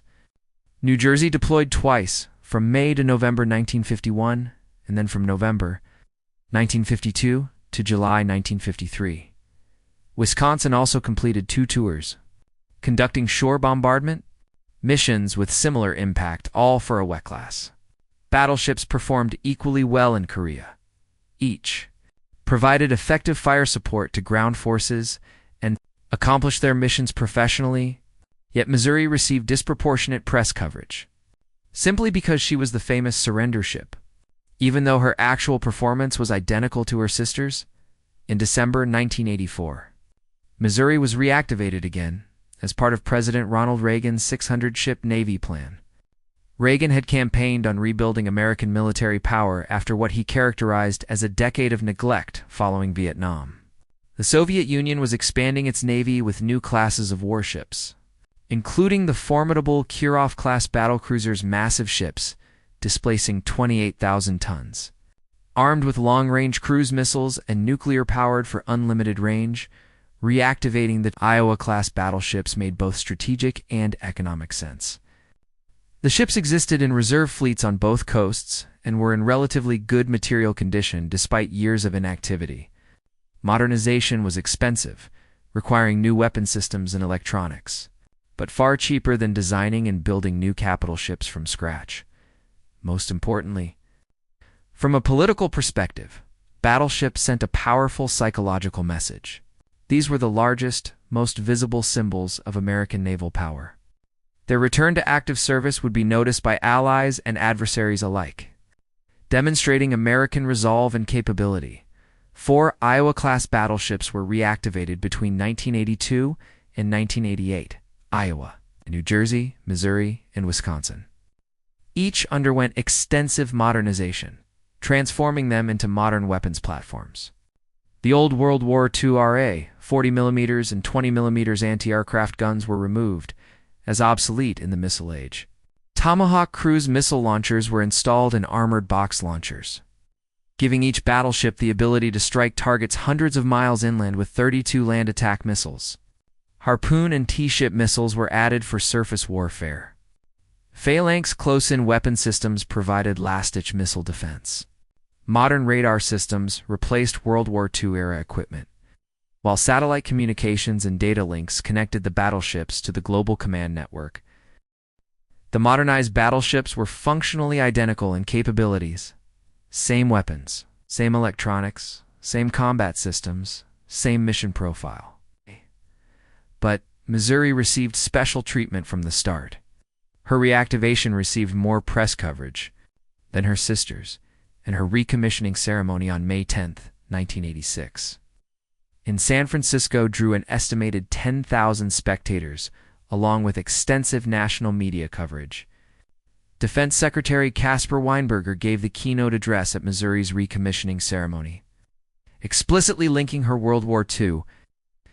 New Jersey deployed twice, from May to November 1951, and then from November 1952 to July 1953. Wisconsin also completed 2 tours, conducting shore bombardment missions with similar impact, all for a wet class. Battleships performed equally well in Korea. Each provided effective fire support to ground forces and accomplished their missions professionally, yet Missouri received disproportionate press coverage, simply because she was the famous surrender ship, even though her actual performance was identical to her sisters. In December 1984, Missouri was reactivated again as part of President Ronald Reagan's 600-ship Navy plan. Reagan had campaigned on rebuilding American military power after what he characterized as a decade of neglect following Vietnam. The Soviet Union was expanding its navy with new classes of warships, including the formidable Kirov-class battlecruisers' massive ships, displacing 28,000 tons. Armed with long-range cruise missiles and nuclear-powered for unlimited range, reactivating the Iowa-class battleships made both strategic and economic sense. The ships existed in reserve fleets on both coasts and were in relatively good material condition despite years of inactivity. Modernization was expensive, requiring new weapon systems and electronics, but far cheaper than designing and building new capital ships from scratch. Most importantly, from a political perspective, battleships sent a powerful psychological message. These were the largest, most visible symbols of American naval power. Their return to active service would be noticed by allies and adversaries alike, demonstrating American resolve and capability. 4 Iowa-class battleships were reactivated between 1982 and 1988, Iowa, New Jersey, Missouri, and Wisconsin. Each underwent extensive modernization, transforming them into modern weapons platforms. The old World War II RA, 40mm and 20mm anti-aircraft guns were removed, as obsolete in the missile age. Tomahawk cruise missile launchers were installed in armored box launchers, giving each battleship the ability to strike targets hundreds of miles inland with 32 land attack missiles. Harpoon and T-ship missiles were added for surface warfare. Phalanx close-in weapon systems provided last-ditch missile defense. Modern radar systems replaced World War II-era equipment, while satellite communications and data links connected the battleships to the global command network. The modernized battleships were functionally identical in capabilities. Same weapons, same electronics, same combat systems, same mission profile. But Missouri received special treatment from the start. Her reactivation received more press coverage than her sisters, and her recommissioning ceremony on May 10, 1986. In San Francisco drew an estimated 10,000 spectators, along with extensive national media coverage. Defense Secretary Caspar Weinberger gave the keynote address at Missouri's recommissioning ceremony, explicitly linking her World War II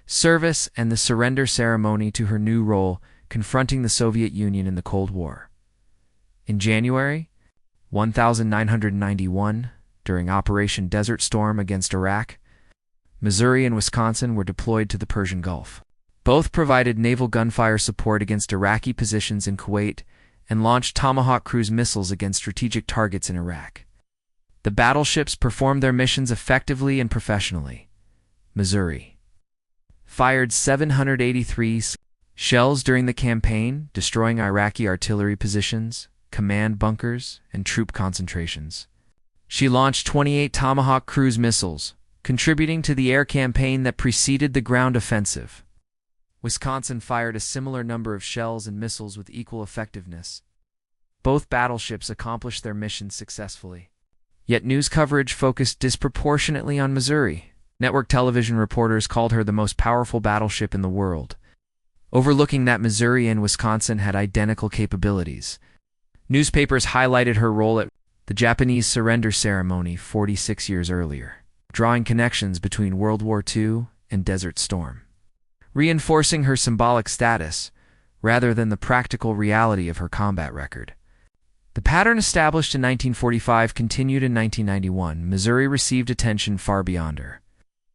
service and the surrender ceremony to her new role confronting the Soviet Union in the Cold War. In January 1991, during Operation Desert Storm against Iraq, Missouri and Wisconsin were deployed to the Persian Gulf. Both provided naval gunfire support against Iraqi positions in Kuwait and launched Tomahawk cruise missiles against strategic targets in Iraq. The battleships performed their missions effectively and professionally. Missouri fired 783 shells during the campaign, destroying Iraqi artillery positions, command bunkers, and troop concentrations. She launched 28 Tomahawk cruise missiles, contributing to the air campaign that preceded the ground offensive. Wisconsin fired a similar number of shells and missiles with equal effectiveness. Both battleships accomplished their missions successfully. Yet news coverage focused disproportionately on Missouri. Network television reporters called her the most powerful battleship in the world, overlooking that Missouri and Wisconsin had identical capabilities. Newspapers highlighted her role at the Japanese surrender ceremony 46 years earlier, drawing connections between World War II and Desert Storm, reinforcing her symbolic status rather than the practical reality of her combat record. The pattern established in 1945 continued in 1991. Missouri received attention far beyond her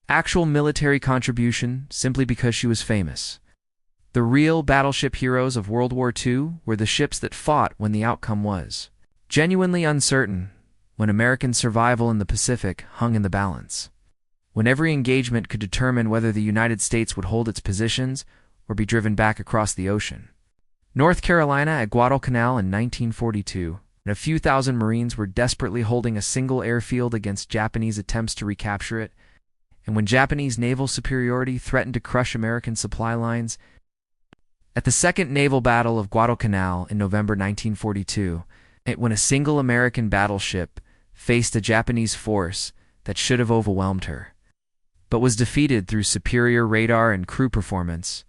actual military contribution simply because she was famous. The real battleship heroes of World War II were the ships that fought when the outcome was genuinely uncertain, when American survival in the Pacific hung in the balance, when every engagement could determine whether the United States would hold its positions or be driven back across the ocean. North Carolina at Guadalcanal in 1942, and a few thousand Marines were desperately holding a single airfield against Japanese attempts to recapture it, and when Japanese naval superiority threatened to crush American supply lines. At the Second Naval Battle of Guadalcanal in November 1942, when a single American battleship faced a Japanese force that should have overwhelmed her, but was defeated through superior radar and crew performance.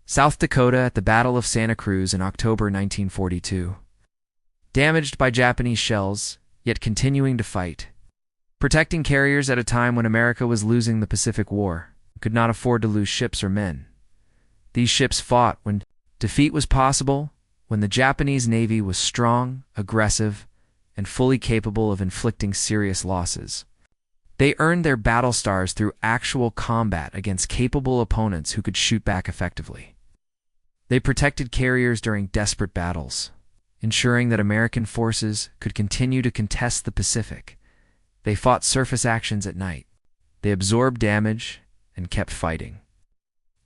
South Dakota at the Battle of Santa Cruz in October 1942. Damaged by Japanese shells, yet continuing to fight. Protecting carriers at a time when America was losing the Pacific War, could not afford to lose ships or men. These ships fought when defeat was possible, when the Japanese Navy was strong, aggressive, and fully capable of inflicting serious losses. They earned their battle stars through actual combat against capable opponents who could shoot back effectively. They protected carriers during desperate battles, ensuring that American forces could continue to contest the Pacific. They fought surface actions at night. They absorbed damage and kept fighting.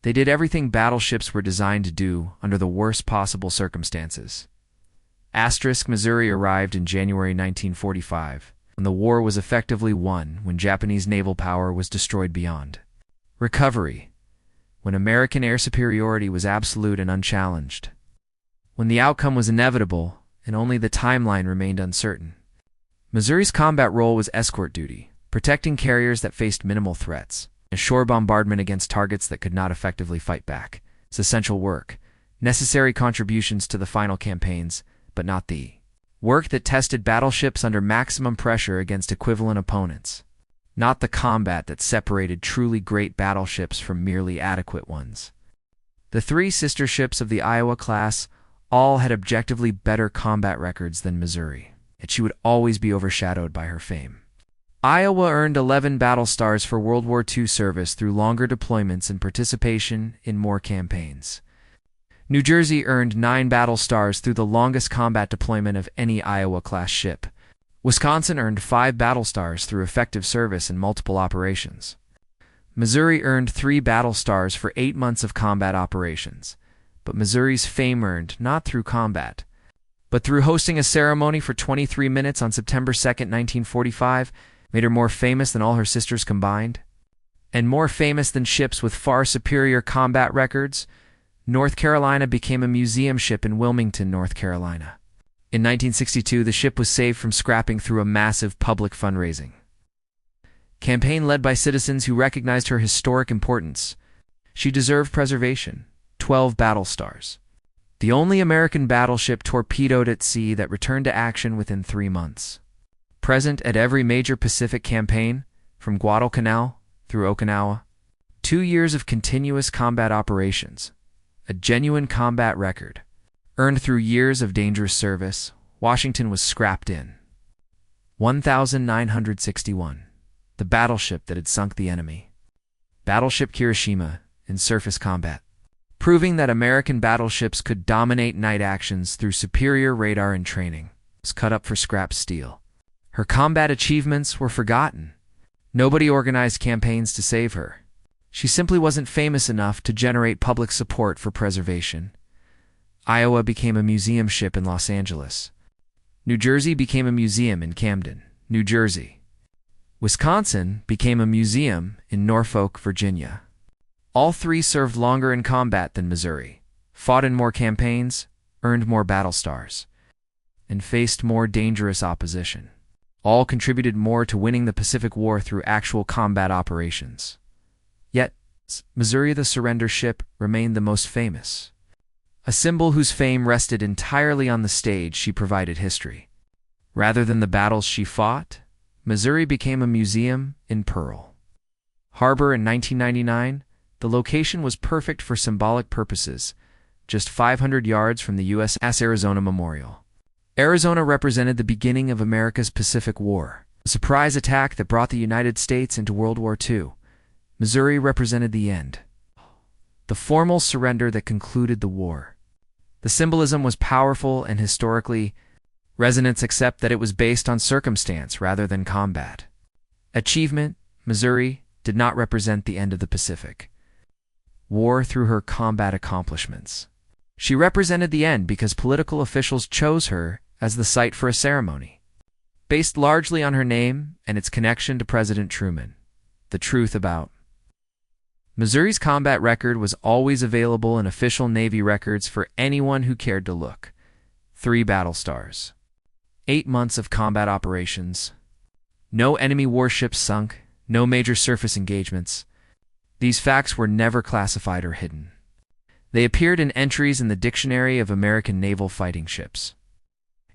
They did everything battleships were designed to do under the worst possible circumstances. Missouri arrived in January 1945, when the war was effectively won, when Japanese naval power was destroyed beyond recovery, when American air superiority was absolute and unchallenged, when the outcome was inevitable and only the timeline remained uncertain. Missouri's combat role was escort duty, protecting carriers that faced minimal threats, and shore bombardment against targets that could not effectively fight back. It's essential work, necessary contributions to the final campaigns, but not the work that tested battleships under maximum pressure against equivalent opponents, not the combat that separated truly great battleships from merely adequate ones. The three sister ships of the Iowa class all had objectively better combat records than Missouri, yet she would always be overshadowed by her fame. Iowa earned 11 battle stars for World War II service through longer deployments and participation in more campaigns. New Jersey earned 9 battle stars through the longest combat deployment of any Iowa-class ship. Wisconsin earned 5 battle stars through effective service in multiple operations. Missouri earned 3 battle stars for 8 months of combat operations, but Missouri's fame earned not through combat, but through hosting a ceremony for 23 minutes on September 2, 1945, made her more famous than all her sisters combined. And more famous than ships with far superior combat records, North Carolina became a museum ship in Wilmington, North Carolina. In 1962, the ship was saved from scrapping through a massive public fundraising campaign led by citizens who recognized her historic importance. She deserved preservation, 12 battle stars. the only American battleship torpedoed at sea that returned to action within 3 months. Present at every major Pacific campaign, from Guadalcanal through Okinawa, 2 years of continuous combat operations, a genuine combat record. Earned through years of dangerous service, Washington was scrapped in 1961, the battleship that had sunk the enemy. Battleship Hiroshima in surface combat, proving that American battleships could dominate night actions through superior radar and training, was cut up for scrap steel. Her combat achievements were forgotten. Nobody organized campaigns to save her. She simply wasn't famous enough to generate public support for preservation. Iowa became a museum ship in Los Angeles. New Jersey became a museum in Camden, New Jersey. Wisconsin became a museum in Norfolk, Virginia. All three served longer in combat than Missouri, fought in more campaigns, earned more battle stars, and faced more dangerous opposition. All contributed more to winning the Pacific War through actual combat operations. Yet, Missouri, the surrender ship, remained the most famous. A symbol whose fame rested entirely on the stage she provided history. Rather than the battles she fought, Missouri became a museum in Pearl Harbor in 1999. The location was perfect for symbolic purposes, just 500 yards from the USS Arizona Memorial. Arizona represented the beginning of America's Pacific War, a surprise attack that brought the United States into World War II. Missouri represented the end, the formal surrender that concluded the war. The symbolism was powerful and historically resonant, except that it was based on circumstance rather than combat. Achievement, Missouri did not represent the end of the Pacific War through her combat accomplishments. She represented the end because political officials chose her as the site for a ceremony, based largely on her name and its connection to President Truman. The truth about Missouri's combat record was always available in official Navy records for anyone who cared to look. 3 battle stars. 8 months of combat operations. No enemy warships sunk. No major surface engagements. These facts were never classified or hidden. They appeared in entries in the Dictionary of American Naval Fighting Ships,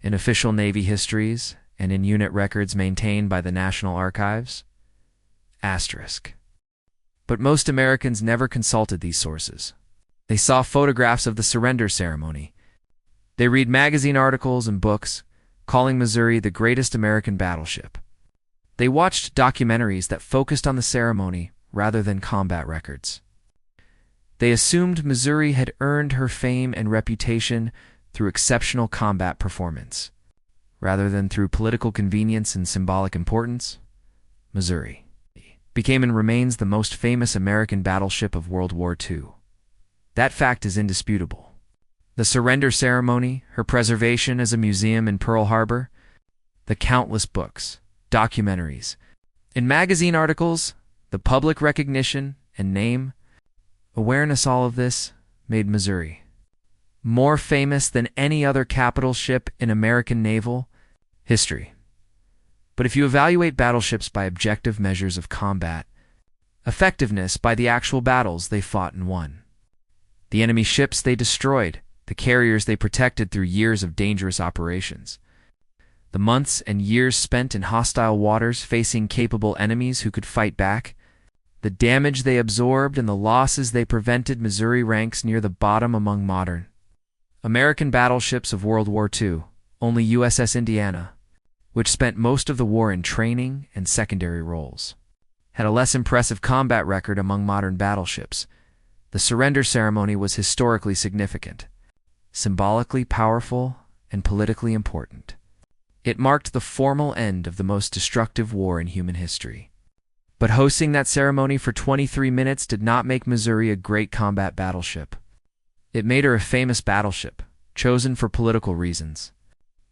in official Navy histories, and in unit records maintained by the National Archives. Asterisk. But most Americans never consulted these sources. They saw photographs of the surrender ceremony. They read magazine articles and books, calling Missouri the greatest American battleship. They watched documentaries that focused on the ceremony rather than combat records. They assumed Missouri had earned her fame and reputation through exceptional combat performance, rather than through political convenience and symbolic importance. Missouri became and remains the most famous American battleship of World War II. That fact is indisputable. The surrender ceremony, her preservation as a museum in Pearl Harbor, the countless books, documentaries, and magazine articles, the public recognition and name awareness, all of this made Missouri more famous than any other capital ship in American naval history. But if you evaluate battleships by objective measures of combat effectiveness, by the actual battles they fought and won, the enemy ships they destroyed, the carriers they protected through years of dangerous operations, the months and years spent in hostile waters facing capable enemies who could fight back, the damage they absorbed and the losses they prevented, Missouri ranks near the bottom among modern American battleships of World War II. Only USS Indiana, which spent most of the war in training and secondary roles, had a less impressive combat record among modern battleships. The surrender ceremony was historically significant, symbolically powerful, and politically important. It marked the formal end of the most destructive war in human history. But hosting that ceremony for 23 minutes did not make Missouri a great combat battleship. It made her a famous battleship, chosen for political reasons,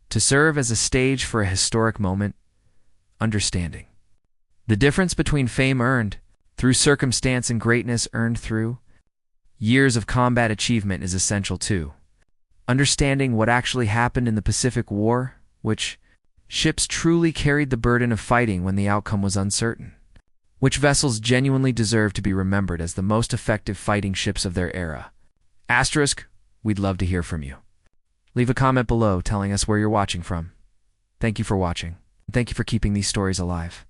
to serve as a stage for a historic moment. Understanding the difference between fame earned through circumstance and greatness earned through years of combat achievement is essential too. Understanding what actually happened in the Pacific War, which ships truly carried the burden of fighting when the outcome was uncertain, which vessels genuinely deserve to be remembered as the most effective fighting ships of their era. Asterisk, We'd love to hear from you. Leave a comment below telling us where you're watching from. Thank you for watching. Thank you for keeping these stories alive.